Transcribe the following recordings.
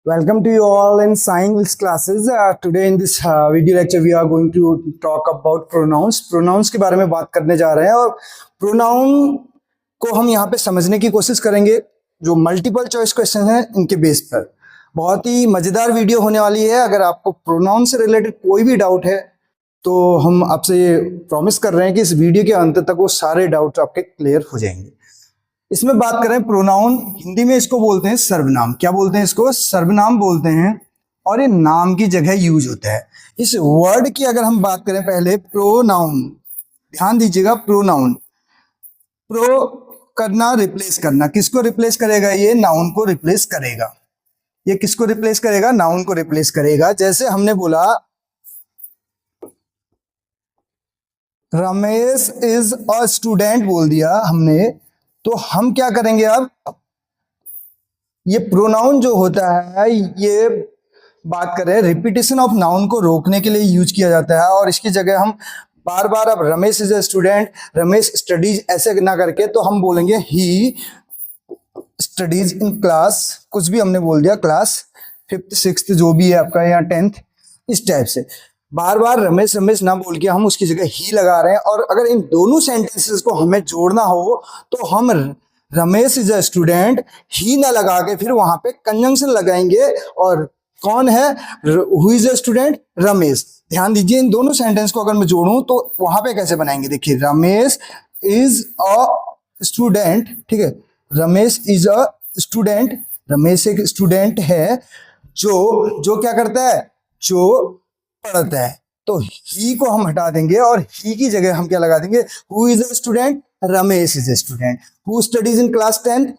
Welcome to you all in science classes. Today in this video lecture we are going to talk about pronouns. Pronouns के बारे में बात करने जा रहे हैं और pronoun को हम यहाँ पे समझने की कोशिश करेंगे जो मल्टीपल चॉइस क्वेश्चन हैं इनके बेस पर। बहुत ही मजेदार वीडियो होने वाली है। अगर आपको प्रोनाउन से रिलेटेड कोई भी डाउट है तो हम आपसे ये प्रॉमिस कर रहे हैं कि इस वीडियो के अंत तक वो सारे डाउट्स आपके क्लियर हो जाएंगे। इसमें बात करें प्रोनाउन, हिंदी में इसको बोलते हैं सर्वनाम। क्या बोलते हैं इसको? सर्वनाम बोलते हैं और ये नाम की जगह यूज होता है। इस वर्ड की अगर हम बात करें पहले प्रोनाउन, ध्यान दीजिएगा, प्रोनाउन, प्रो करना, रिप्लेस करना, किसको रिप्लेस करेगा? ये नाउन को रिप्लेस करेगा। ये किसको रिप्लेस करेगा? नाउन को रिप्लेस करेगा। जैसे हमने बोला रमेश इज अ स्टूडेंट बोल दिया हमने, तो हम क्या करेंगे? अब ये प्रोनाउन जो होता है, ये बात करें रिपीटेशन ऑफ नाउन को रोकने के लिए यूज किया जाता है और इसकी जगह हम बार बार अब Ramesh is a student, Ramesh studies ऐसे ना करके तो हम बोलेंगे ही स्टडीज इन क्लास, कुछ भी हमने बोल दिया, क्लास 5th 6th जो भी है आपका, या 10th, इस टाइप से बार बार रमेश रमेश ना बोल के हम उसकी जगह ही लगा रहे हैं। और अगर इन दोनों सेंटेंसेस को हमें जोड़ना हो तो हम रमेश इज अ स्टूडेंट ही ना लगा के फिर वहां पे कंजंक्शन लगाएंगे। और कौन है? Who is a student? Ramesh. ध्यान दीजिए, इन दोनों सेंटेंस को अगर मैं जोड़ूं तो वहां पे कैसे बनाएंगे? देखिए, रमेश इज अ स्टूडेंट, ठीक है, Ramesh is a student, Ramesh एक स्टूडेंट है जो क्या करता है? जो पढ़ता है। तो ही को हम हटा देंगे और ही की जगह हम क्या लगा देंगे? Who is a student? Ramesh is a student. Who studies in class 10th?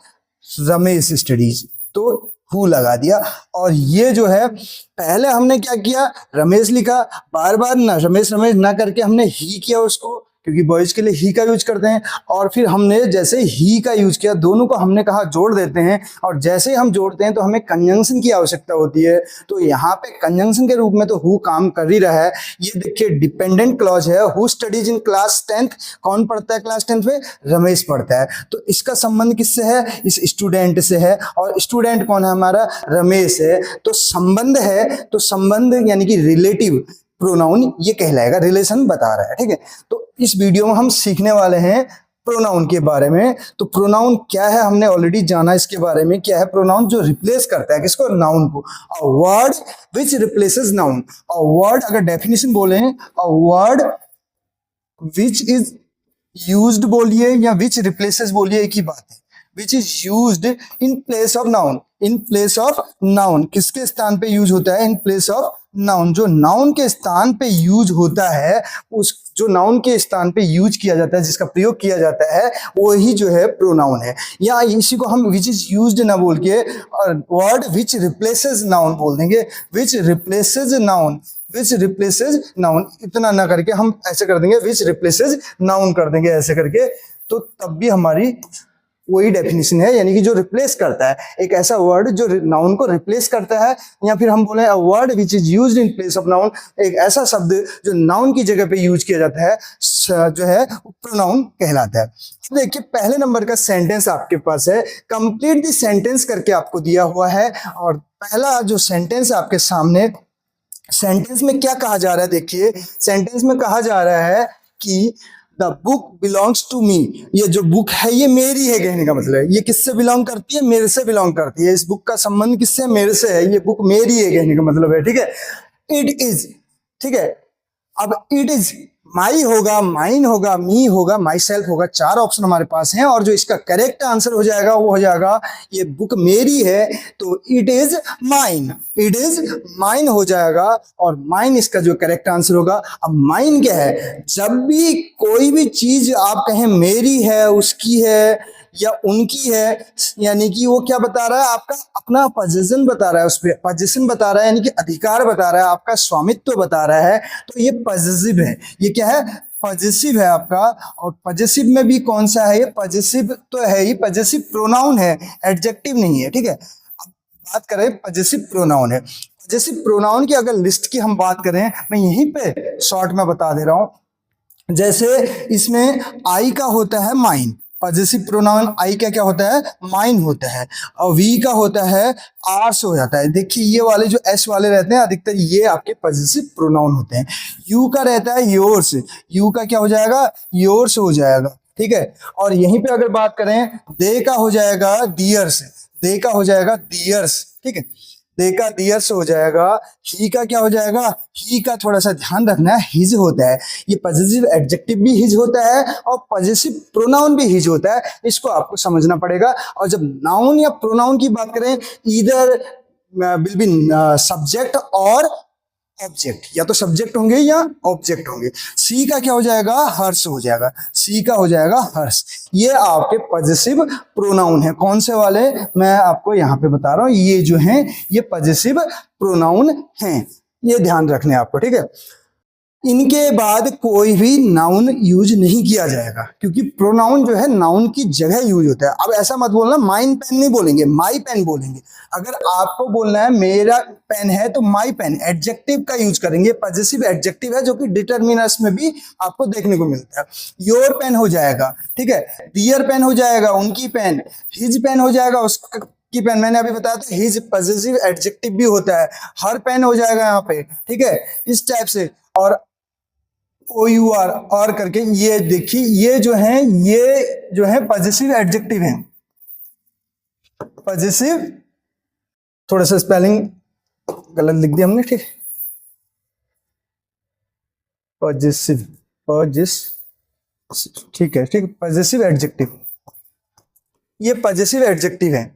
Ramesh studies. तो हु लगा दिया। और ये जो है, पहले हमने क्या किया? रमेश लिखा, बार बार ना रमेश रमेश ना करके हमने ही किया उसको, क्योंकि बॉयज के लिए ही का यूज करते हैं। और फिर हमने जैसे ही का यूज किया, दोनों को हमने कहा जोड़ देते हैं, और जैसे ही हम जोड़ते हैं तो हमें कंजंक्शन की आवश्यकता होती है। तो यहाँ पे कंजंक्शन के रूप में तो हु काम कर ही रहा है। ये देखिए डिपेंडेंट क्लॉज है, who studies in class 10th, कौन पढ़ता है क्लास 10th में? रमेश पढ़ता है। तो इसका संबंध किससे है? इस स्टूडेंट से है। और स्टूडेंट कौन है हमारा? रमेश है। तो संबंध है, तो संबंध यानी कि रिलेटिव प्रोनाउन ये कहलाएगा, रिलेशन बता रहा है, ठीक है। तो इस वीडियो में हम सीखने वाले हैं प्रोनाउन के बारे में। तो प्रोनाउन क्या है हमने ऑलरेडी जाना इसके बारे में। क्या है प्रोनाउन? जो रिप्लेस करता है किसको? नाउन को। A word which replaces noun. A word, अगर डेफिनेशन बोले, a word which is used बोलिए या विच रिप्लेसेस बोलिए, एक ही बात है। Which is used in place of noun. In place of noun, किसके स्थान पे यूज होता है? In place of noun. जो नाउन के स्थान पे यूज होता है, उस जो नाउन के स्थान पे यूज किया जाता है, जिसका प्रयोग किया जाता है, वही जो है प्रोनाउन है। या इसी को हम विच इज यूज्ड ना बोल के वर्ड विच रिप्लेसेस नाउन बोल देंगे। विच रिप्लेसेस नाउन, विच रिप्लेसेस नाउन, इतना ना करके हम ऐसे कर देंगे, विच रिप्लेसेस नाउन कर देंगे ऐसे करके। तो तब भी हमारी वही डेफिनेशन है, यानी कि जो रिप्लेस करता है, एक ऐसा वर्ड जो नाउन को रिप्लेस करता है। या फिर हम बोले a word which is used in place of noun, एक ऐसा शब्द जो नाउन की जगह पे यूज किया जाता है, जो है प्रोनाउन कहलाता है। देखिए, पहले नंबर का सेंटेंस आपके पास है, कंप्लीट द सेंटेंस करके आपको दिया हुआ है। और पहला जो सेंटेंस आपके सामने, सेंटेंस में क्या कहा जा रहा है? देखिए, सेंटेंस में कहा जा रहा है कि the book belongs to me. ये जो बुक है ये मेरी है, कहने का मतलब है। ये किससे बिलोंग करती है? मेरे से बिलोंग करती है। इस बुक का संबंध किससे? मेरे से है। ये बुक मेरी है, कहने का मतलब है, ठीक है। इट इज, ठीक है। अब इट इज माई होगा, माइन होगा, मी होगा, माई सेल्फ होगा, चार ऑप्शन हमारे पास हैं। और जो इसका करेक्ट आंसर हो जाएगा वो हो जाएगा, ये बुक मेरी है तो it is mine, it is mine हो जाएगा। और माइन इसका जो करेक्ट आंसर होगा। अब माइन क्या है? जब भी कोई भी चीज आप कहें मेरी है, उसकी है या उनकी है, यानी कि वो क्या बता रहा है? आपका अपना पोजीशन बता रहा है, उस पर पोजीशन बता रहा है, यानी कि अधिकार बता रहा है, आपका स्वामित्व बता रहा है। तो ये पॉजिटिव है। ये क्या है? पॉजिटिव है आपका। और पॉजिटिव में भी कौन सा है? ये पॉजिटिव तो है ही, पॉजिटिव प्रोनाउन है, एडजेक्टिव नहीं है, ठीक है। अब बात करें पॉजिटिव प्रोनाउन है। पॉजिटिव प्रोनाउन की अगर लिस्ट की हम बात करें, मैं यहीं पे शॉर्ट में बता दे रहा हूं। जैसे इसमें आई का होता है माइन, पॉजेसिव प्रोनाउन आई का क्या होता है, माइन होता है, और वी का होता है आर्स हो जाता है। देखिए ये वाले जो एस वाले रहते हैं अधिकतर ये आपके पॉजेसिव प्रोनाउन होते हैं। यू का रहता है योर्स, यू का क्या हो जाएगा, योर्स हो जाएगा, ठीक है। और यहीं पे अगर बात करें दे का हो जाएगा डियर्स, दे का हो जाएगा डियर्स, ठीक है, दे का डियर्स हो जाएगा। ही का क्या हो जाएगा, ही का थोड़ा सा ध्यान रखना है, हिज होता है, ये पॉजेसिव एडजेक्टिव भी हिज होता है और पॉजेसिव प्रोनाउन भी हिज होता है, इसको आपको समझना पड़ेगा। और जब नाउन या प्रोनाउन की बात करें, ईदर विल बी सब्जेक्ट और ऑब्जेक्ट, या तो सब्जेक्ट होंगे या ऑब्जेक्ट होंगे। सी का क्या हो जाएगा, हर्ष हो जाएगा, सी का हो जाएगा हर्ष। ये आपके पॉजेसिव प्रोनाउन है। कौन से वाले, मैं आपको यहाँ पे बता रहा हूँ, ये जो हैं ये पॉजेसिव प्रोनाउन हैं, ये ध्यान रखने आपको, ठीक है। इनके बाद कोई भी नाउन यूज नहीं किया जाएगा, क्योंकि प्रोनाउन जो है नाउन की जगह यूज होता है। अब ऐसा मत बोलना माइन पेन नहीं बोलेंगे, माई पेन बोलेंगे। अगर आपको बोलना है मेरा पेन है तो माई पेन, एडजेक्टिव का यूज करेंगे, पॉजेसिव एडजेक्टिव है जो कि डिटरमिनर्स में भी आपको देखने को मिलता है। योर पेन हो जाएगा, ठीक है, डियर पेन हो जाएगा, उनकी पेन, हिज पेन हो जाएगा, उसका की पेन, मैंने अभी बताया था हिज पॉजेसिव एडजेक्टिव भी होता है। हर पेन हो जाएगा यहाँ पे, ठीक है, इस टाइप से। और ओ यू आर और करके, ये देखिए ये जो है पॉजेसिव एडजेक्टिव है, पॉजेसिव, थोड़ा सा स्पेलिंग गलत लिख दिया हमने, ठीक, पॉजेसिव, ठीक है, ठीक, पॉजेसिव एडजेक्टिव, ये पॉजेसिव एडजेक्टिव है।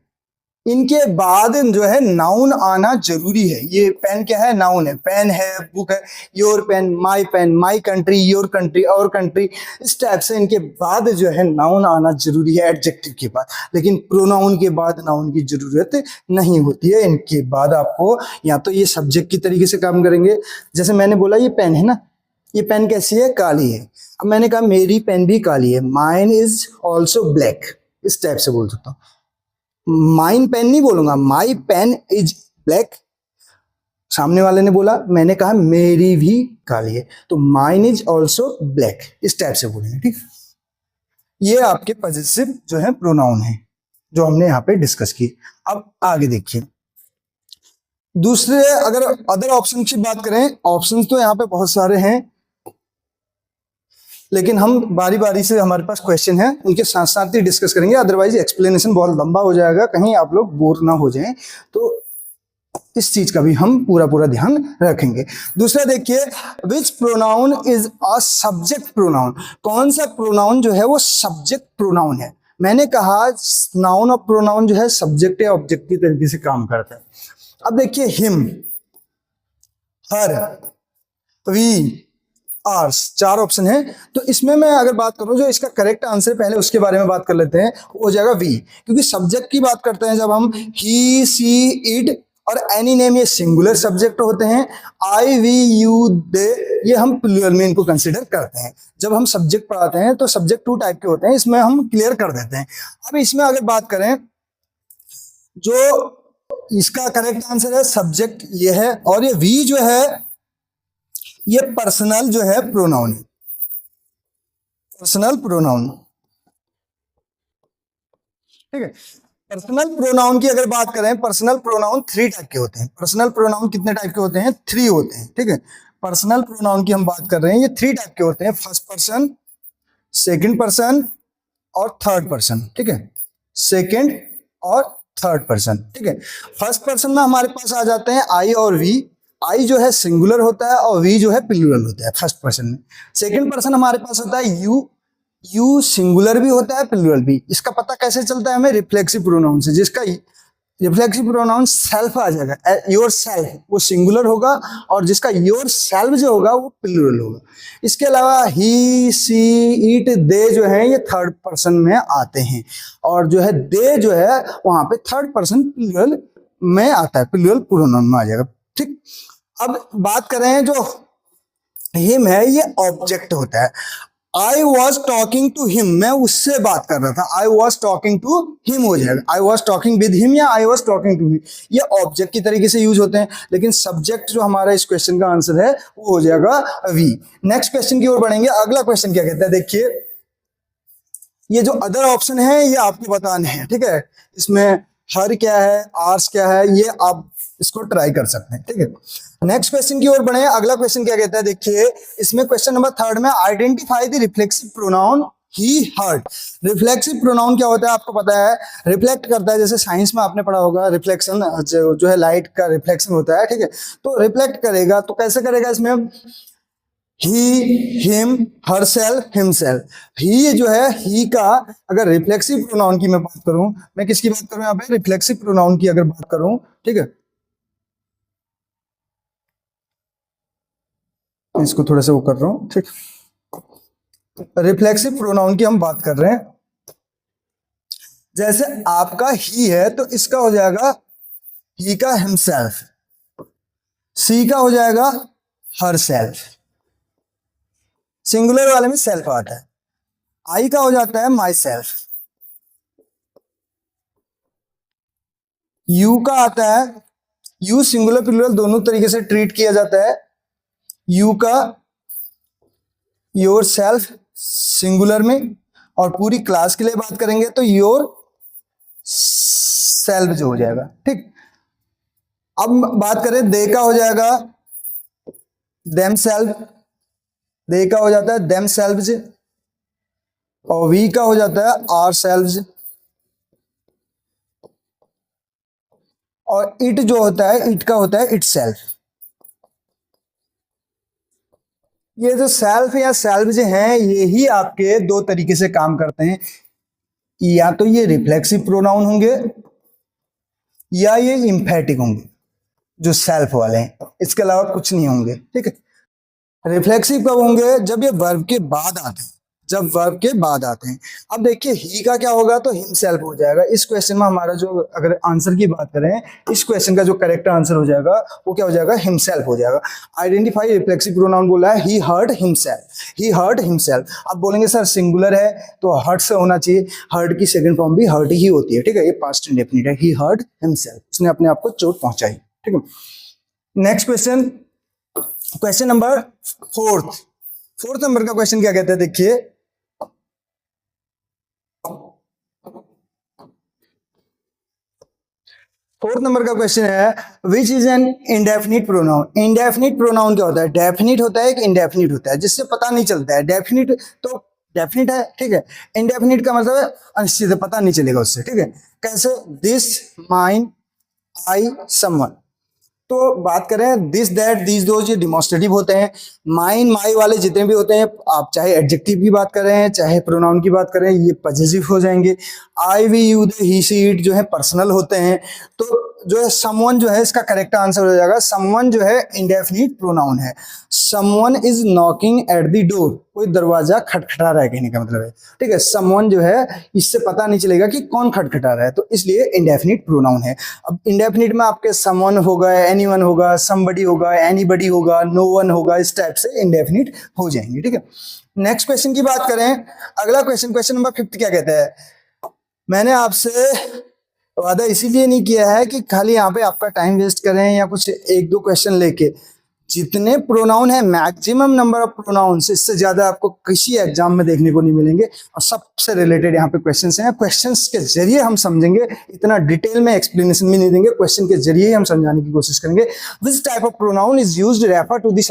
इनके बाद जो है नाउन आना जरूरी है। ये पेन क्या है, नाउन है, पेन है, बुक है, your pen, my country, your country, और कंट्री, इस टाइप से इनके बाद जो है नाउन आना जरूरी है एडजेक्टिव के बाद। लेकिन प्रोनाउन के बाद नाउन की जरूरत नहीं होती है। इनके बाद आपको या तो ये सब्जेक्ट की तरीके से काम करेंगे, जैसे मैंने बोला ये पेन है ना, ये पेन कैसी है, काली है। अब मैंने कहा मेरी पेन भी काली है, माइन इज ऑल्सो ब्लैक, इस टाइप से बोल सकता हूँ। माइन पेन नहीं बोलूंगा, माई पेन इज ब्लैक। सामने वाले ने बोला, मैंने कहा मेरी भी काली है, तो माइन इज ऑल्सो ब्लैक, इस टाइप से बोलेंगे, ठीक। ये आपके पॉजेसिव जो है प्रोनाउन है जो हमने यहाँ पे डिस्कस की। अब आगे देखिए दूसरे, अगर अदर ऑप्शन की बात करें, ऑप्शन तो यहाँ पे बहुत सारे हैं, लेकिन हम बारी बारी से, हमारे पास क्वेश्चन है उनके साथ साथ ही डिस्कस करेंगे, अदरवाइज एक्सप्लेनेशन बहुत लंबा हो जाएगा, कहीं आप लोग बोर ना हो जाएं, तो इस चीज का भी हम पूरा ध्यान रखेंगे। दूसरा देखिए, which pronoun is a subject pronoun, कौन सा प्रोनाउन जो है वो सब्जेक्ट प्रोनाउन है। मैंने कहा नाउन और प्रोनाउन जो है सब्जेक्ट या ऑब्जेक्ट की तरीके से काम करता है। अब देखिए हिम, हर, वी, आर्स, चार ऑप्शन है। तो इसमें मैं अगर बात करूं, जो इसका करेक्ट आंसर पहले उसके बारे में बात कर लेते हैं, वो हो जाएगा वी, क्योंकि सब्जेक्ट की बात करते हैं जब हम, ही, सी, इट और एनी नेम, ये सिंगुलर सब्जेक्ट होते हैं। आई, वी, यू, दे, ये हम प्लूरल में इनको कंसिडर करते हैं। जब हम सब्जेक्ट पढ़ाते हैं तो सब्जेक्ट टू टाइप के होते हैं, इसमें हम क्लियर कर देते हैं। अब इसमें अगर बात करें, जो इसका करेक्ट आंसर है सब्जेक्ट ये है, और ये वी जो है ये पर्सनल जो है प्रोनाउन है, पर्सनल प्रोनाउन, ठीक है। पर्सनल प्रोनाउन की अगर बात करें, पर्सनल प्रोनाउन 3 टाइप के होते हैं। पर्सनल प्रोनाउन कितने टाइप के होते हैं, 3 होते हैं, ठीक है। पर्सनल प्रोनाउन की हम बात कर रहे हैं, ये 3 टाइप के होते हैं, फर्स्ट पर्सन, सेकंड पर्सन और थर्ड पर्सन, ठीक है, सेकंड और थर्ड पर्सन, ठीक है। फर्स्ट पर्सन में हमारे पास आ जाते हैं आई और वी। आई जो है सिंगुलर होता है और वी जो है प्लूरल होता है फर्स्ट पर्सन में। सेकंड पर्सन हमारे पास होता है यू, यू सिंगुलर भी होता है प्लूरल भी। इसका पता कैसे चलता है हमें, रिफ्लेक्सिव प्रोनाउन से, जिसका रिफ्लेक्सिव प्रोनाउन सेल्फ आ जाएगा, योर सेल्फ, वो सिंगुलर होगा, और जिसका योर सेल्फ जो होगा वो प्लूरल होगा। इसके अलावा ही, सी, इट, दे जो है ये थर्ड पर्सन में आते हैं, और जो है दे जो है वहां पे थर्ड पर्सन प्लूरल में आता है, प्लूरल प्रोनाउन में आ जाएगा, ठीक। अब बात करें जो हिम है, ये ऑब्जेक्ट होता है। I was talking to him, मैं उससे बात कर रहा था, I was talking to him हो जाएगा, I was talking with him या I was talking to him, ये ऑब्जेक्ट की तरीके से यूज होते हैं। लेकिन सब्जेक्ट जो हमारा इस क्वेश्चन का आंसर है वो हो जाएगा वी। नेक्स्ट क्वेश्चन की ओर बढ़ेंगे। अगला क्वेश्चन क्या कहता है, देखिए, ये जो अदर ऑप्शन है ये आपको बताने हैं, ठीक है। इसमें हर क्या है, आर्स क्या है, ये आप इसको ट्राई कर सकते हैं, ठीक है। नेक्स्ट क्वेश्चन की ओर बढ़े। अगला क्वेश्चन क्या कहता है, देखिए इसमें क्वेश्चन नंबर 3 में identify the reflexive pronoun he heard. Reflexive pronoun क्या होता है आपको पता है, रिफ्लेक्ट करता है, जैसे साइंस में आपने पढ़ा होगा रिफ्लेक्शन जो है लाइट का रिफ्लेक्शन होता है, ठीक है। तो रिफ्लेक्ट करेगा तो कैसे करेगा, इसमें ही, हिम, हरसेल्फ, हिमसेल्फ। ही जो है, ही का अगर रिफ्लेक्सिव प्रोनाउन की मैं बात करूं, मैं किसकी बात करूं यहाँ पे, रिफ्लेक्सिव प्रोनाउन की अगर बात करूं, ठीक है। इसको थोड़ा सा वो कर रहा हूं, ठीक। रिफ्लेक्सिव प्रोनाउन की हम बात कर रहे हैं। जैसे आपका ही है तो इसका हो जाएगा ही का हिमसेल्फ, सी का हो जाएगा हरसेल्फ, सिंगुलर वाले में सेल्फ आता है। आई का हो जाता है माई सेल्फ, यू का आता है, यू सिंगुलर प्लूरल दोनों तरीके से ट्रीट किया जाता है। यू का योर सेल्फ सिंगुलर में, और पूरी क्लास के लिए बात करेंगे तो योर सेल्फ जो हो जाएगा, ठीक। अब बात करें दे का हो जाएगा देम सेल्फ, दे का हो जाता है देम सेल्व्स, और वी का हो जाता है आर सेल्व्स, और इट जो होता है, इट का होता है इट सेल्फ। ये जो सेल्फ या सेल्व्स हैं ये ही आपके दो तरीके से काम करते हैं, या तो ये रिफ्लेक्सिव प्रोनाउन होंगे या ये इम्फेटिक होंगे जो सेल्फ वाले हैं, इसके अलावा कुछ नहीं होंगे, ठीक है। रिफ्लेक्सिव कब होंगे, जब ये वर्ब के बाद आते हैं, जब वर्ब के बाद आते हैं। अब देखिए ही का क्या होगा, तो हिमसेल्फ हो जाएगा। इस क्वेश्चन में हमारा जो अगर आंसर की बात करें, इस क्वेश्चन का जो करेक्ट आंसर हो जाएगा वो क्या हो जाएगा, हिमसेल्फ हो जाएगा। आइडेंटिफाई रिफ्लेक्सिव प्रोनाउन बोला है, he heard himself, he heard himself. आप बोलेंगे सर सिंगुलर है तो हर्ट से होना चाहिए, हर्ट की सेकंड फॉर्म भी हर्ट ही होती है, ठीक है। ये पास्ट इंडेफिनिट है, ही हर्ड हिमसेल्फ, उसने अपने आप को चोट पहुंचाई, ठीक है। Next question, question number 4 number का क्वेश्चन क्या कहते हैं, देखिए फोर्थ नंबर का क्वेश्चन है which is an indefinite pronoun. Indefinite pronoun क्या होता है, डेफिनिट होता है कि इंडेफिनिट होता है, जिससे पता नहीं चलता है। डेफिनिट तो डेफिनिट है, ठीक है। इंडेफिनिट का मतलब है अनिश्चित है, पता नहीं चलेगा उससे, ठीक है। कैसे, दिस, माइन, आई, समवन। तो बात करें दिस दैट दीज दोज, ये डिमॉन्स्ट्रेटिव होते हैं। माइन माई वाले जितने भी होते हैं, आप चाहे एडजेक्टिव की बात करें चाहे प्रोनाउन की बात करें, ये पॉजिटिव हो जाएंगे। I we you they he she it जो है पर्सनल होते हैं। तो जो है समवन जो है इसका करेक्ट आंसर हो जाएगा, समवन जो है इंडेफिनिट प्रोनाउन है। Someone is knocking at the door, कोई दरवाजा खटखटा रहा है कहने का मतलब है, ठीक है। समवन जो है इससे पता नहीं चलेगा कि कौन खटखटा रहा है, तो इसलिए इंडेफिनिट प्रोनाउन है। अब इंडेफिनिट में आपके समवन होगा, एनीवन होगा, समबडी होगा, एनीबडी होगा, नो वन होगा, इस टाइप से इंडेफिनिट हो जाएंगे, ठीक है। नेक्स्ट क्वेश्चन की बात करें, अगला क्वेश्चन, क्वेश्चन नंबर 5 क्या कहता है। मैंने आपसे वादा इसीलिए नहीं किया है कि खाली यहाँ पे आपका टाइम वेस्ट करें या कुछ एक दो क्वेश्चन लेके। जितने प्रोनाउन है, मैक्सिमम नंबर ऑफ प्रोनाउन, इससे ज्यादा आपको किसी एग्जाम में देखने को नहीं मिलेंगे, और सबसे रिलेटेड यहाँ पे क्वेश्चंस हैं। क्वेश्चंस के जरिए हम समझेंगे, इतना डिटेल में एक्सप्लेनेशन भी नहीं देंगे, क्वेश्चन के जरिए हम समझाने की कोशिश करेंगे। Which type of pronoun is used refer to the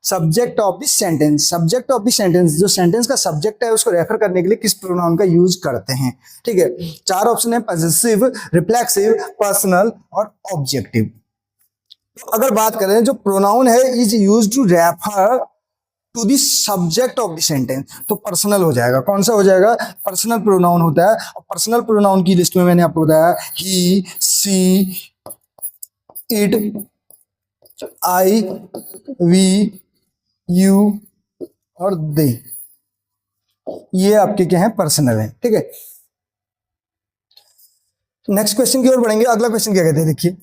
subject of the sentence. Subject of the sentence, जो सेंटेंस का सब्जेक्ट है उसको रेफर करने के लिए किस प्रोनाउन का यूज करते हैं, ठीक है। 4 ऑप्शन है, पॉजेसिव, रिफ्लेक्सिव, पर्सनल और ऑब्जेक्टिव। तो अगर बात करें जो प्रोनाउन है is used to refer to the subject of the sentence, तो पर्सनल हो जाएगा। कौन सा हो जाएगा, पर्सनल प्रोनाउन होता है। और पर्सनल प्रोनाउन की लिस्ट में मैंने आपको बताया ही, she, it, I, we, you और दे, ये आपके क्या है, पर्सनल है, ठीक है। नेक्स्ट क्वेश्चन की ओर बढ़ेंगे। अगला क्वेश्चन क्या कहते हैं, देखिए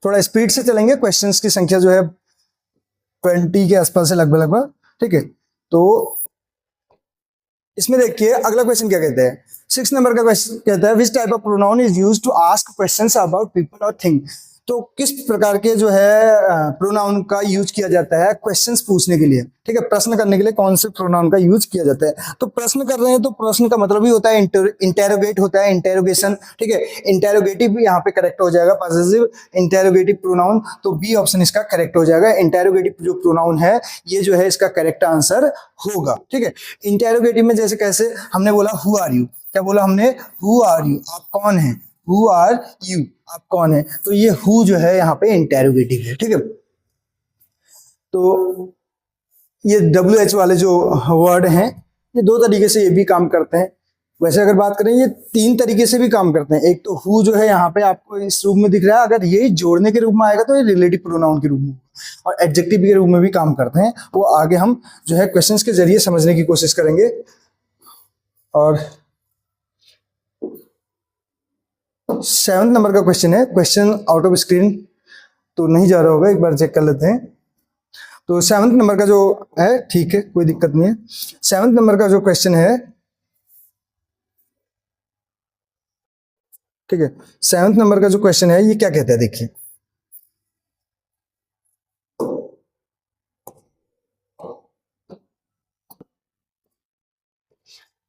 थोड़ा स्पीड से चलेंगे, क्वेश्चंस की संख्या जो है 20 के आसपास है लगभग, ठीक है। तो इसमें देखिए अगला क्वेश्चन क्या कहते हैं। 6 नंबर का क्वेश्चन कहता है which type of pronoun is used to ask questions about people और थिंग। तो किस प्रकार के जो है प्रोनाउन का यूज किया जाता है क्वेश्चंस पूछने के लिए, ठीक है, प्रश्न करने के लिए कौन से प्रोनाउन का यूज किया जाता है। तो प्रश्न कर रहे हैं तो प्रश्न का मतलब ही होता है इंटेरोगेट होता है, इंटेरोगेशन, ठीक है। इंटेरोगेटिव भी यहाँ पे करेक्ट हो जाएगा, पॉसेसिव इंटेरोगेटिव प्रोनाउन, तो बी ऑप्शन इसका करेक्ट हो जाएगा। इंटेरोगेटिव जो प्रोनाउन है ये जो है इसका करेक्ट आंसर होगा, ठीक है। इंटेरोगेटिव में जैसे कैसे हमने बोला हु आर यू, क्या बोला हमने, हु आर यू, आप कौन है, हु आर यू, आप कौन है, तो ये हु जो है यहाँ पे इंटेरोगेटिव है, ठीक है। तो ये WH वाले जो वर्ड हैं ये दो तरीके से ये भी काम करते हैं। वैसे अगर बात करें ये तीन तरीके से भी काम करते हैं। एक तो हु जो है यहाँ पे आपको इस रूप में दिख रहा है, अगर ये जोड़ने के रूप में आएगा तो ये रिलेटिव प्रोनाउन के रूप में, और एडजेक्टिव के रूप में भी काम करते हैं। वो आगे हम जो है क्वेश्चंस के जरिए समझने की कोशिश करेंगे। और 7th नंबर का क्वेश्चन है, क्वेश्चन आउट ऑफ स्क्रीन तो नहीं जा रहा होगा, एक बार चेक कर लेते हैं। तो 7th नंबर का जो है, ठीक है, कोई दिक्कत नहीं है। 7th नंबर का जो क्वेश्चन है, ठीक है, 7th नंबर का जो क्वेश्चन है ये क्या कहता है, देखिए।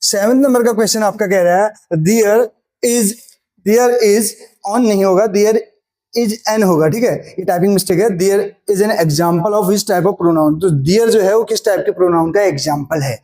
सेवेंथ नंबर का क्वेश्चन आपका कह रहा है देयर इज ऑन नहीं होगा, देयर इज एन होगा, ठीक है, ये टाइपिंग मिस्टेक है। There is an example of which type of pronoun, तो देयर जो है वो किस टाइप के प्रोनाउन का एग्जाम्पल है,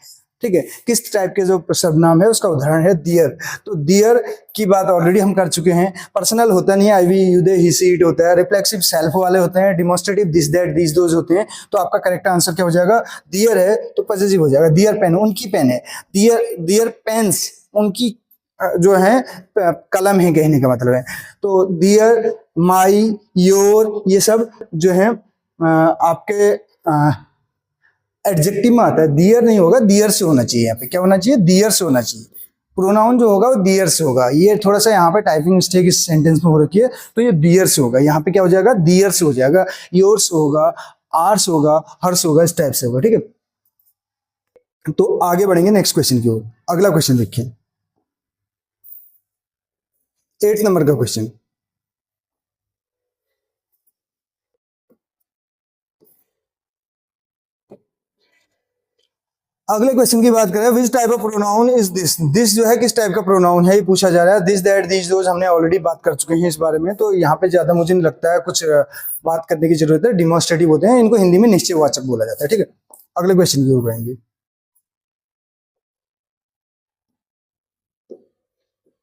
ठीक है, किस टाइप के जो सर्वनाम है उसका उदाहरण है देयर। तो देयर की बात ऑलरेडी हम कर चुके हैं। पर्सनल होता नहीं है, I we you they he she it होता है। रिफ्लेक्सिव सेल्फ वाले होते हैं, demonstrative this that these those होते हैं। तो आपका करेक्ट आंसर क्या हो जाएगा, देयर है तो पॉसेसिव हो जाएगा। देयर पेन, उनकी पेन है। देयर पेन्स, उनकी जो है कलम है, कहने का मतलब है। तो दियर, माई, योर, ये सब जो है आपके एडजेक्टिव में आता है। दियर नहीं होगा, दियर से होना चाहिए। यहाँ पे क्या होना चाहिए, दियर से होना चाहिए। प्रोनाउन जो होगा वो दियर से होगा। ये थोड़ा सा यहाँ पे टाइपिंग मिस्टेक इस सेंटेंस में हो रखी है, तो ये दियर से होगा। यहाँ पे क्या हो जाएगा, दियर से हो जाएगा, योर्स होगा, आर्स होगा, हर्स होगा, इस टाइप से होगा, ठीक है। तो आगे बढ़ेंगे नेक्स्ट क्वेश्चन की ओर। अगला क्वेश्चन देखिए, 8th नंबर का क्वेश्चन। अगले क्वेश्चन की बात करें, विच type of pronoun is this. This जो है किस टाइप का प्रोनाउन है ये पूछा जा रहा है। दिस दैट दीज दोज हमने ऑलरेडी बात कर चुके हैं इस बारे में, तो यहाँ पे ज्यादा मुझे नहीं लगता है कुछ बात करने की जरूरत है। डिमोन्स्ट्रेटिव होते हैं, इनको हिंदी में निश्चयवाचक बोला जाता है, ठीक है। अगले क्वेश्चन की ओर बढ़ेंगे,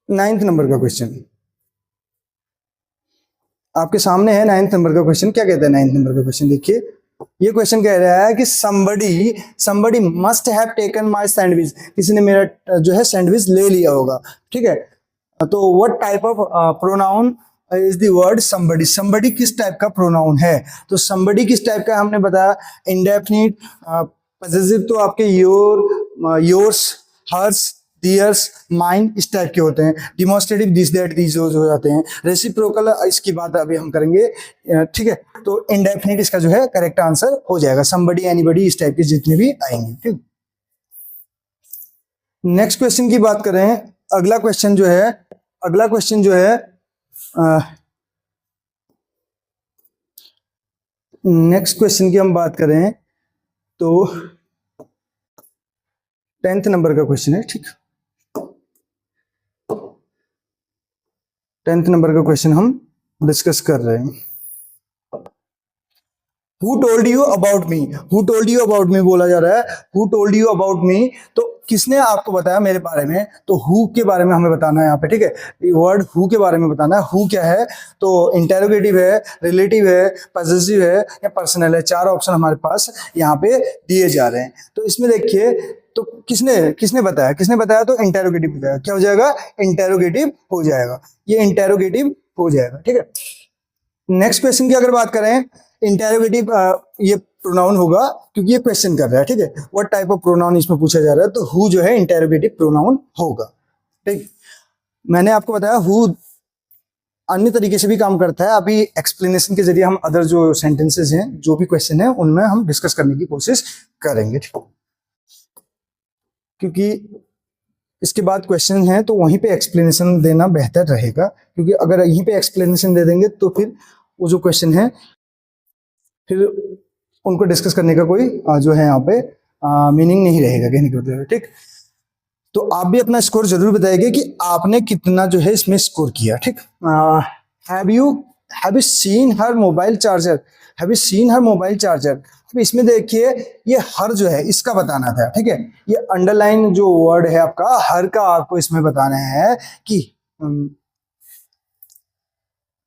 9th नंबर का क्वेश्चन आपके सामने है। 9th नंबर का क्वेश्चन क्या कहता है, 9th नंबर का क्वेश्चन देखिए। ये क्वेश्चन कह रहा है कि somebody must have taken my sandwich, किसी ने मेरा जो है सैंडविच ले लिया होगा, ठीक है। तो what type of pronoun is the word somebody। somebody किस टाइप का प्रोनाउन है, तो somebody किस टाइप का हमने बताया, इंडेफिनिट, पॉसेसिव तो आपके योर्स, हर्स, दियर्स, माइन, इस टाइप के होते हैं। डिमोन्स्ट्रेटिव दिस दैट दीज हो जाते हैं। रेसिप्रोकल इसकी बात अभी हम करेंगे, ठीक है। तो इंडेफिनिट इसका जो है करेक्ट आंसर हो जाएगा। समबडी, एनीबडी, इस टाइप के जितने भी आएंगे, ठीक। नेक्स्ट क्वेश्चन की बात करें, अगला क्वेश्चन जो है, नेक्स्ट क्वेश्चन की हम बात करें तो 10th नंबर का क्वेश्चन है, ठीक। 10th नंबर का क्वेश्चन हम डिस्कस कर रहे हैं। Who told you about me? Who told you about me बोला जा रहा है। Who told you about me, तो किसने आपको बताया मेरे बारे में, तो who के बारे में हमें बताना है यहाँ पे, ठीक है। वर्ड who के बारे में बताना है। who क्या है, तो इंटेरोगेटिव है, रिलेटिव है, पॉसेसिव है या पर्सनल है। 4 ऑप्शन हमारे पास यहाँ पे दिए जा रहे हैं। तो इसमें देखिए, तो किसने बताया, तो इंटेरोगेटिव हो जाएगा। क्या हो जाएगा, इंटेरोगेटिव हो जाएगा। ये इंटेरोगेटिव हो जाएगा, ठीक है। नेक्स्ट क्वेश्चन की अगर बात करें, इंटेरोगेटिव ये प्रोनाउन होगा क्योंकि ये क्वेश्चन कर रहा है, ठीक है। व्हाट टाइप ऑफ प्रोनाउन इसमें पूछा जा रहा है, तो हु जो है इंटेरोगेटिव प्रोनाउन होगा, ठीक। मैंने आपको बताया हु अन्य तरीके से भी काम करता है। अभी एक्सप्लेनेशन के जरिए हम अदर जो सेंटेंसेस हैं, जो भी क्वेश्चन है, उनमें हम डिस्कस करने की कोशिश करेंगे, ठीक। क्योंकि इसके बाद क्वेश्चन है तो वहीं पे एक्सप्लेनेशन देना बेहतर रहेगा, क्योंकि अगर यहीं पे एक्सप्लेनेशन दे देंगे तो फिर वो जो क्वेश्चन है फिर उनको डिस्कस करने का कोई जो है यहाँ पे मीनिंग नहीं रहेगा कहने के मतलब, ठीक। तो आप भी अपना स्कोर जरूर बताइएगा कि आपने कितना जो है इसमें स्कोर किया, ठीक। Have you seen her mobile charger, have you seen her mobile charger. अब इसमें देखिए ये हर जो है इसका बताना था, ठीक है। ये अंडरलाइन जो वर्ड है आपका हर का आपको इसमें बताना है कि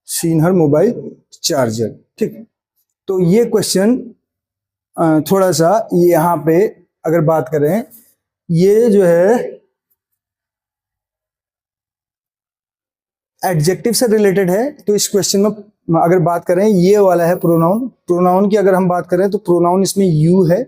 सीन हर मोबाइल चार्जर, ठीक। तो ये क्वेश्चन थोड़ा सा यहाँ पे अगर बात करें ये जो है एडजेक्टिव से रिलेटेड है। तो इस क्वेश्चन में अगर बात करें ये वाला है प्रोनाउन, प्रोनाउन की अगर हम बात करें तो प्रोनाउन इसमें यू है।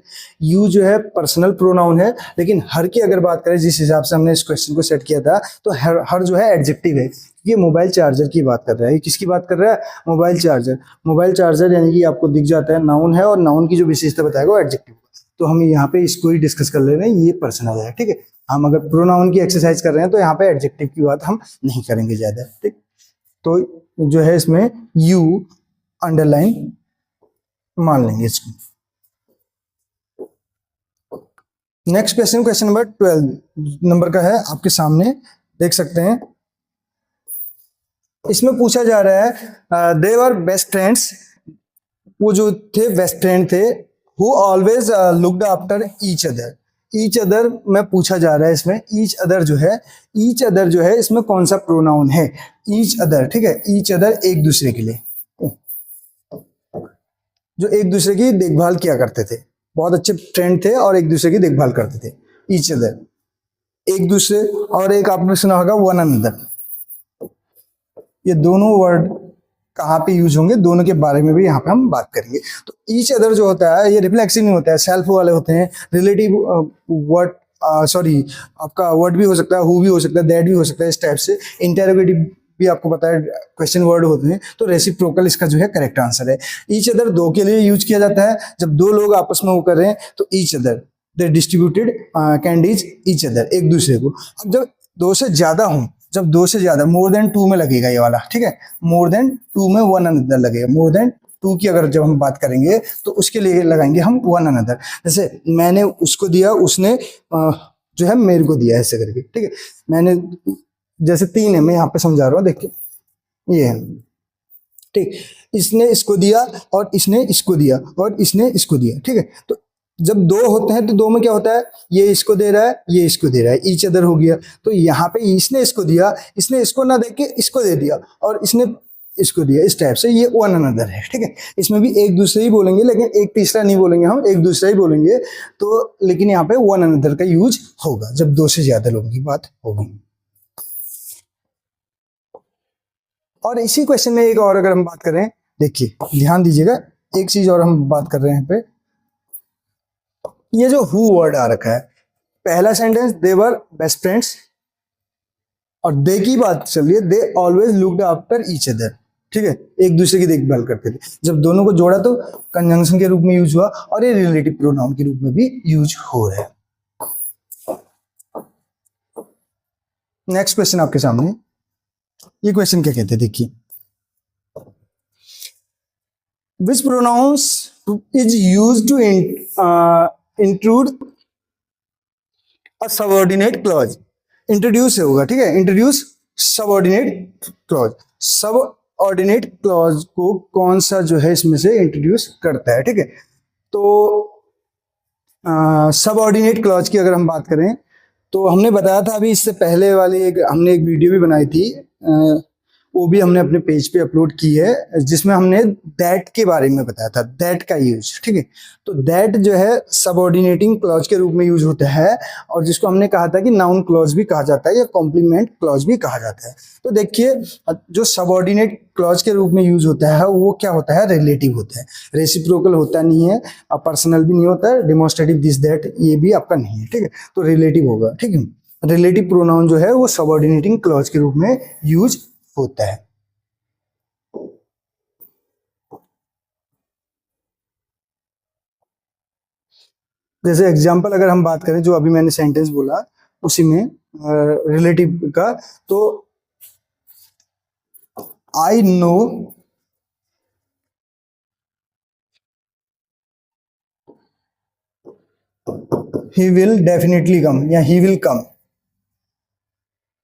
यू जो है पर्सनल प्रोनाउन है, लेकिन हर की अगर बात करें जिस हिसाब से हमने इस क्वेश्चन को सेट किया था तो हर जो है एडजेक्टिव है। ये मोबाइल चार्जर की बात कर रहा है। ये किसकी बात कर रहा है? Mobile charger. मोबाइल चार्जर यानी कि आपको दिख जाता है नाउन है और नाउन की जो विशेषता बताएगा वो एडजेक्टिव। तो हम यहाँ पे इसको ही डिस्कस कर ले रहे हैं, ये पर्सनल है, ठीक है। हम अगर प्रोनाउन की एक्सरसाइज कर रहे हैं तो यहाँ पे एडजेक्टिव की बात हम नहीं करेंगे ज्यादा, ठीक। तो जो है इसमें यू अंडरलाइन मान लेंगे इसको। Next question, question number 12 number का है आपके सामने, देख सकते हैं। इसमें पूछा जा रहा है दे वर बेस्ट फ्रेंड्स, वो जो थे बेस्ट फ्रेंड थे, who always looked after each other. Each other में पूछा जा रहा है इसमें। ईच अदर जो है, ईच अदर जो है इसमें कौन सा प्रोनाउन है? ईच अदर, ठीक है। ईच अदर एक दूसरे के लिए, जो एक दूसरे की देखभाल किया करते थे, बहुत अच्छे फ्रेंड थे और एक दूसरे की देखभाल करते थे। ईच अदर एक दूसरे, और एक आपने सुना होगा वन अनदर। ये दोनों वर्ड कहाँ पे यूज होंगे, दोनों के बारे में भी यहाँ पे हम बात करेंगे। तो ईच अदर जो होता है ये रिफ्लेक्सिव नहीं होता है, सेल्फ वाले होते हैं। रिलेटिव वर्ड, सॉरी आपका वर्ड भी हो सकता है, हु भी हो सकता है, दैट भी हो सकता है, इस टाइप से। इंटेरोगेटिव भी आपको पता है क्वेश्चन वर्ड होते हैं। तो रेसिप्रोकल इसका जो है करेक्ट आंसर है। ईच अदर दो के लिए यूज किया जाता है, जब दो लोग आपस में वो कर रहे हैं तो ईच अदर, दे डिस्ट्रीब्यूटेड कैंडीज ईच अदर, एक दूसरे को। अब जब दो से ज्यादा हों, जब दो से ज्यादा, मोर देन टू में लगेगा ये वाला, ठीक है। मोर देन टू में वन अनदर लगेगा। मोर देन टू की अगर जब हम बात करेंगे तो उसके लिए लगाएंगे हम वन अनदर। जैसे मैंने उसको दिया, उसने जो है मेरे को दिया, ऐसे करके, ठीक है। मैंने, जैसे तीन है, मैं यहाँ पे समझा रहा हूँ, देखिए ये है, ठीक। इसने इसको दिया और इसने इसको दिया और इसने इसको दिया, ठीक है। तो जब दो होते हैं तो दो में क्या होता है, ये इसको दे रहा है, ये इसको दे रहा है, ईच अदर हो गया। तो यहाँ पे इसने इसको दिया, इसने इसको ना दे के इसको दे दिया, और इसने इसको दिया, इस टाइप से ये वन अनदर है, ठीक है। इसमें भी एक दूसरे ही बोलेंगे, लेकिन एक तीसरा नहीं बोलेंगे, हम एक दूसरा ही बोलेंगे। तो लेकिन यहाँ पे वन अनदर का यूज होगा जब दो से ज्यादा लोगों की बात होगी। और इसी क्वेश्चन में एक और अगर हम बात करें, देखिए ध्यान दीजिएगा, एक चीज और हम बात कर रहे हैं पे, ये जो हु वर्ड आ रखा है, पहला सेंटेंस दे वर बेस्ट फ्रेंड्स, और दे की बात चल रही है, they always looked after each other, ठीक है। एक दूसरे की देखभाल करते थे। जब दोनों को जोड़ा तो कंजंक्शन के रूप में यूज हुआ, और ये रिलेटिव प्रोनाउन के रूप में भी यूज हो रहा है। नेक्स्ट क्वेश्चन आपके सामने, ये क्वेश्चन क्या कहते हैं, देखिए। Which pronouns is used to intrude a subordinate clause? Introduce होगा, ठीक है। Introduce subordinate clause. Subordinate clause को कौन सा जो है इसमें से इंट्रोड्यूस करता है, ठीक है। तो सबऑर्डिनेट क्लॉज की अगर हम बात करें तो हमने बताया था अभी इससे पहले वाली हमने एक वीडियो भी बनाई थी, वो भी हमने अपने पेज पे अपलोड की है, जिसमें हमने दैट के बारे में बताया था, दैट का यूज, ठीक है। तो दैट जो है सबऑर्डिनेटिंग क्लॉज के रूप में यूज होता है, और जिसको हमने कहा था कि नाउन क्लॉज भी कहा जाता है या कॉम्प्लीमेंट क्लॉज भी कहा जाता है। तो देखिए जो सबऑर्डिनेट क्लॉज के रूप में यूज होता है वो क्या होता है, रिलेटिव होता है, रेसिप्रोकल होता नहीं है, पर्सनल भी नहीं होता है, डेमोन्स्ट्रेटिव दिस दैट ये भी आपका नहीं है, ठीक है। तो रिलेटिव होगा, ठीक है। रिलेटिव प्रोनाउन जो है वो सबऑर्डिनेटिंग क्लॉज के रूप में यूज होता है। जैसे एग्जांपल अगर हम बात करें, जो अभी मैंने सेंटेंस बोला उसी में रिलेटिव का, तो I know he will definitely come या ही विल कम,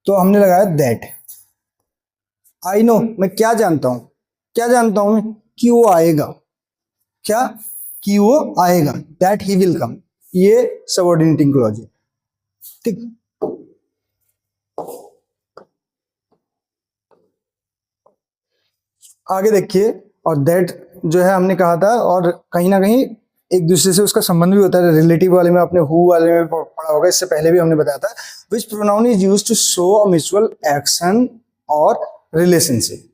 तो हमने लगाया दैट। आई नो, मैं क्या जानता हूं, क्या जानता हूं मैं, कि वो आएगा, क्या, कि वो आएगा, दैट ही विल कम, ये सबऑर्डिनेटिंग क्लॉज है, ठीक। आगे देखिए, और दैट जो है हमने कहा था, और कहीं ना कहीं एक दूसरे से उसका संबंध भी होता है। रिलेटिव वाले में आपने हु वाले में पढ़ा होगा, इससे पहले भी हमने बताया था। Which pronoun is used to show a mutual action और रिलेशनशिप।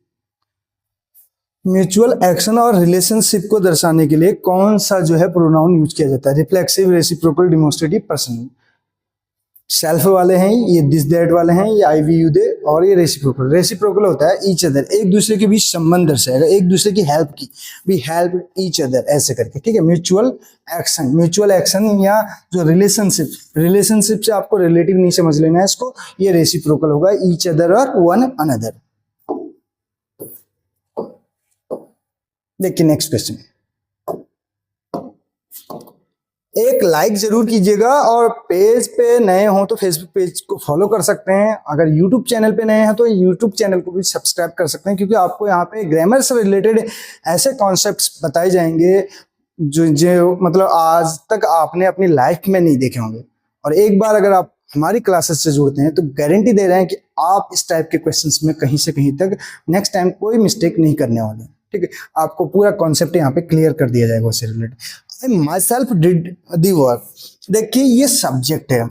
म्यूचुअल एक्शन और रिलेशनशिप को दर्शाने के लिए कौन सा जो है प्रोनाउन यूज किया जाता है? Reflexive, reciprocal, demonstrative, personal. Self वाले हैं ये, दिस दैट वाले हैं ये, आई वी यू दे, और ये रेसिप्रोकल। रेसिप्रोकल होता है ईच अदर, एक दूसरे के बीच संबंध दर्शाएगा, एक दूसरे की हेल्प की, वी हेल्प ईच अदर ऐसे करके, ठीक है। म्यूचुअल एक्शन, म्यूचुअल एक्शन या जो रिलेशनशिप, रिलेशनशिप से आपको रिलेटिव नहीं समझ लेना है इसको, ये रेसिप्रोकल होगा, ईच अदर और वन अनदर। देखिए नेक्स्ट क्वेश्चन, एक लाइक जरूर कीजिएगा, और पेज पे नए हो तो फेसबुक पेज को फॉलो कर सकते हैं। अगर यूट्यूब चैनल पे नए हैं तो यूट्यूब चैनल को भी सब्सक्राइब कर सकते हैं, क्योंकि आपको यहाँ पे ग्रामर से रिलेटेड ऐसे कॉन्सेप्ट्स बताए जाएंगे जो मतलब आज तक आपने अपनी लाइफ में नहीं देखे होंगे। और एक बार अगर आप हमारी क्लासेस से जुड़ते हैं तो गारंटी दे रहे हैं कि आप इस टाइप के क्वेश्चंस में कहीं से कहीं तक नेक्स्ट टाइम कोई मिस्टेक नहीं करने वाले, ठीक है। आपको पूरा कॉन्सेप्ट यहाँ पे क्लियर कर दिया जाएगा उससे related. I my self did the work, देखिए ये सब्जेक्ट है,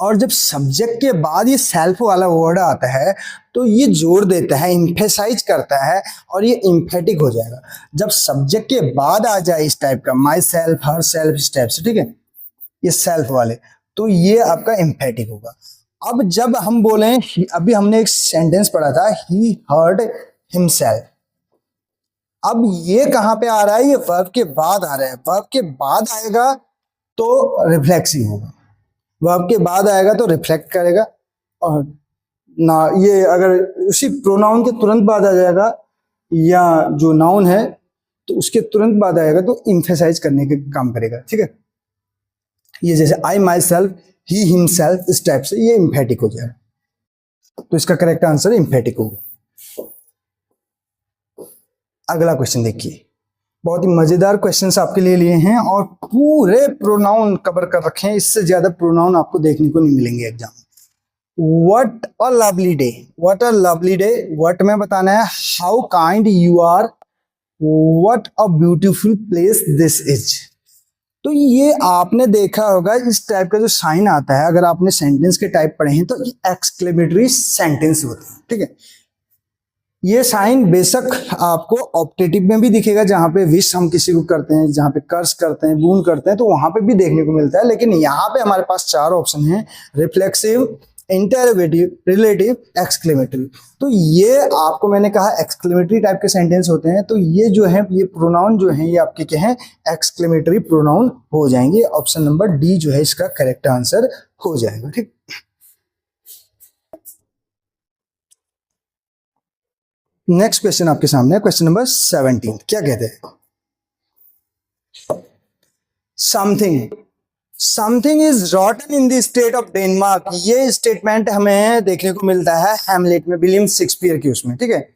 और जब सब्जेक्ट के बाद ये सेल्फ वाला वर्ड आता है तो ये जोड़ देता है, इम्फेसाइज करता है, और ये इम्फेटिक हो जाएगा। जब सब्जेक्ट के बाद आ जाए इस टाइप का, माई सेल्फ, हर सेल्फ, इस टाइप से, ठीक है, ये सेल्फ वाले, तो ये आपका इम्फेटिक होगा। अब जब हम बोले, अभी हमने एक सेंटेंस पढ़ा था, ही हर्ड हिमसेल्फ, अब ये कहां पे आ रहा है? ये वर्ब के बाद आ रहा है। वर्ब के बाद आएगा तो रिफ्लेक्सिव होगा, वर्ब के बाद आएगा तो रिफ्लेक्ट करेगा, और ना ये अगर उसी प्रोनाउन के तुरंत बाद आ जाएगा, या जो नाउन है तो उसके तुरंत बाद आएगा तो इम्फेसाइज करने के काम करेगा, ठीक है। ये जैसे आई माई सेल्फ, ही हिमसेल्फ, इस टाइप से ये इम्फेटिक हो जाएगा, तो इसका करेक्ट आंसर इम्फेटिक होगा। अगला क्वेश्चन देखिए, बहुत ही मजेदार क्वेश्चंस आपके लिए लिए हैं, और पूरे प्रोनाउन कवर कर रखे हैं, इससे ज्यादा प्रोनाउन आपको देखने को नहीं मिलेंगे एग्जाम में। What a lovely day, what a lovely day, what में बताना है, how kind you are, what a beautiful place this is. तो ये आपने देखा होगा, इस टाइप का जो साइन आता है, अगर आपने सेंटेंस के टाइप पढ़े हैं तो ये एक्सक्लेमेटरी सेंटेंस होते हैं, ठीक है। ये साइन बेशक आपको ऑप्टेटिव में भी दिखेगा, जहां पे विश हम किसी को करते हैं, जहां पे कर्स करते हैं, बून करते हैं, तो वहां पे भी देखने को मिलता है। लेकिन यहाँ पे हमारे पास चार ऑप्शन हैं, रिफ्लेक्सिव, इंटरोगेटिव, रिलेटिव, एक्सक्लेमेटरी। तो ये आपको मैंने कहा एक्सक्लेमेटरी टाइप के सेंटेंस होते हैं, तो ये जो है, ये प्रोनाउन जो है, ये आपके क्या है, एक्सक्लेमेटरी प्रोनाउन हो जाएंगे। ऑप्शन नंबर डी जो है इसका करेक्ट आंसर हो जाएगा, ठीक। नेक्स्ट क्वेश्चन आपके सामने है, क्वेश्चन नंबर 17। क्या कहते हैं? Something, something is रॉटन in the state of Denmark. ये स्टेटमेंट हमें देखने को मिलता है हैमलेट में, विलियम शेक्सपियर की उसमें, ठीक है।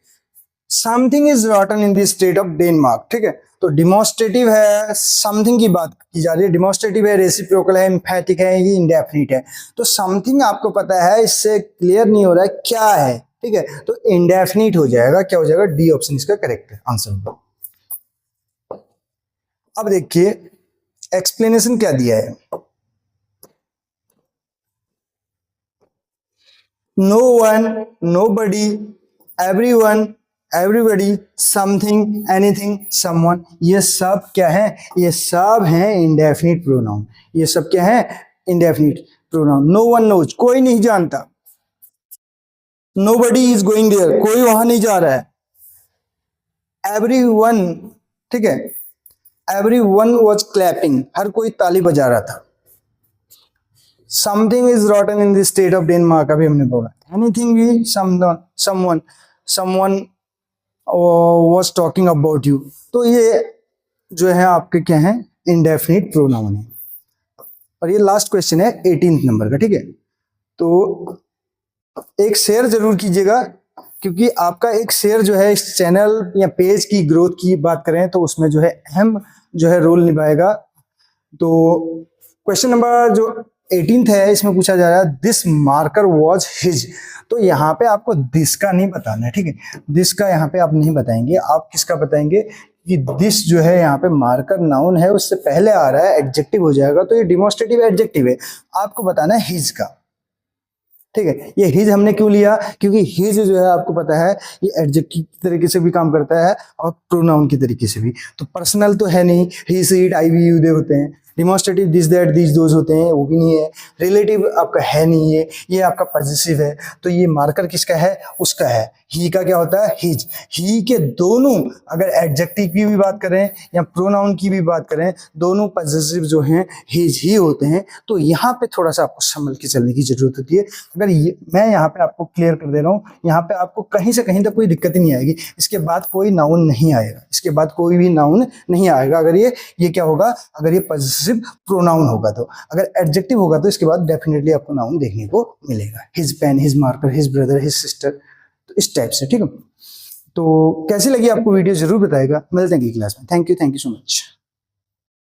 Something is रॉटन in the state of Denmark, ठीक है। तो डिमोन्स्ट्रेटिव है, समथिंग की बात की जा रही है, डिमोन्स्ट्रेटिव है, रेसिप्रोकल है, एम्फैटिक है, ये इंडेफिनिट है। तो समथिंग आपको पता है, इससे क्लियर नहीं हो रहा है क्या है, ठीक है, तो इंडेफिनिट हो जाएगा। क्या हो जाएगा? डी ऑप्शन इसका करेक्ट आंसर होगा। अब देखिए एक्सप्लेनेशन क्या दिया है, no one, nobody, everyone, everybody, something, anything, someone, ये सब क्या है? ये सब है इंडेफिनिट प्रोनाउन। ये सब क्या है? Indefinite pronoun. No one knows, कोई नहीं जानता। Nobody is going there, कोई वहां नहीं जा रहा है। एवरी वन, ठीक है, एवरी वन वॉज क्लैपिंग, हर कोई ताली बजा रहा था। Something is रॉटन in the state of Denmark, अभी हमने बोला। एनीथिंग भी, someone, someone was talking about you. तो ये जो है आपके क्या है? इंडेफिनिट प्रोनाउन है। और ये लास्ट क्वेश्चन है 18th नंबर का, ठीक है। तो एक शेयर जरूर कीजिएगा, क्योंकि आपका एक शेयर जो है इस चैनल या पेज की ग्रोथ की बात करें तो उसमें जो है अहम जो है रोल निभाएगा। तो क्वेश्चन नंबर जो 18th है इसमें पूछा जा रहा है दिस मार्कर वॉज हिज। तो यहाँ पे आपको दिस का नहीं बताना है, ठीक है। दिस का यहाँ पे आप नहीं बताएंगे, आप किसका बताएंगे कि दिस जो है यहाँ पे मार्कर नाउन है, उससे पहले आ रहा है एडजेक्टिव हो जाएगा, तो ये डिमोन्स्ट्रेटिव एडजेक्टिव है, आपको बताना है हिज का, ठीक है। ये हिज हमने क्यों लिया, क्योंकि हिज जो है आपको पता है ये एडजेक्टिव की तरीके से भी काम करता है और प्रोनाउन की तरीके से भी। तो पर्सनल तो है नहीं, he she it I we you they होते हैं। Demonstrative this that this those होते हैं, वो भी नहीं है। रिलेटिव आपका है नहीं, ये आपका पॉजिटिव है। तो ये मार्कर किसका है, उसका है। ही का क्या होता है, हिज। ही के दोनों, अगर एडजेक्टिव की भी बात करें या प्रोनाउन की भी बात करें, दोनों पॉजिटिव जो हैं हिज ही होते हैं। तो यहाँ पे थोड़ा सा आपको संभल के चलने की जरूरत होती है। अगर मैं यहाँ पे आपको क्लियर कर दे रहा हूँ, यहाँ पे आपको कहीं से कहीं तक कोई दिक्कत ही नहीं आएगी। इसके बाद कोई नाउन नहीं आएगा, इसके बाद कोई भी नाउन नहीं आएगा अगर ये क्या होगा, अगर ये पॉजिटिव प्रोनाउन होगा। तो अगर एडजेक्टिव होगा तो इसके बाद डेफिनेटली आपको नाउन देखने को मिलेगा, his pen, his marker, his brother, his sister, तो इस टाइप से, ठीक है। तो कैसी लगी आपको वीडियो जरूर बताएगा। मिलते हैं अगली क्लास में। Thank you so much.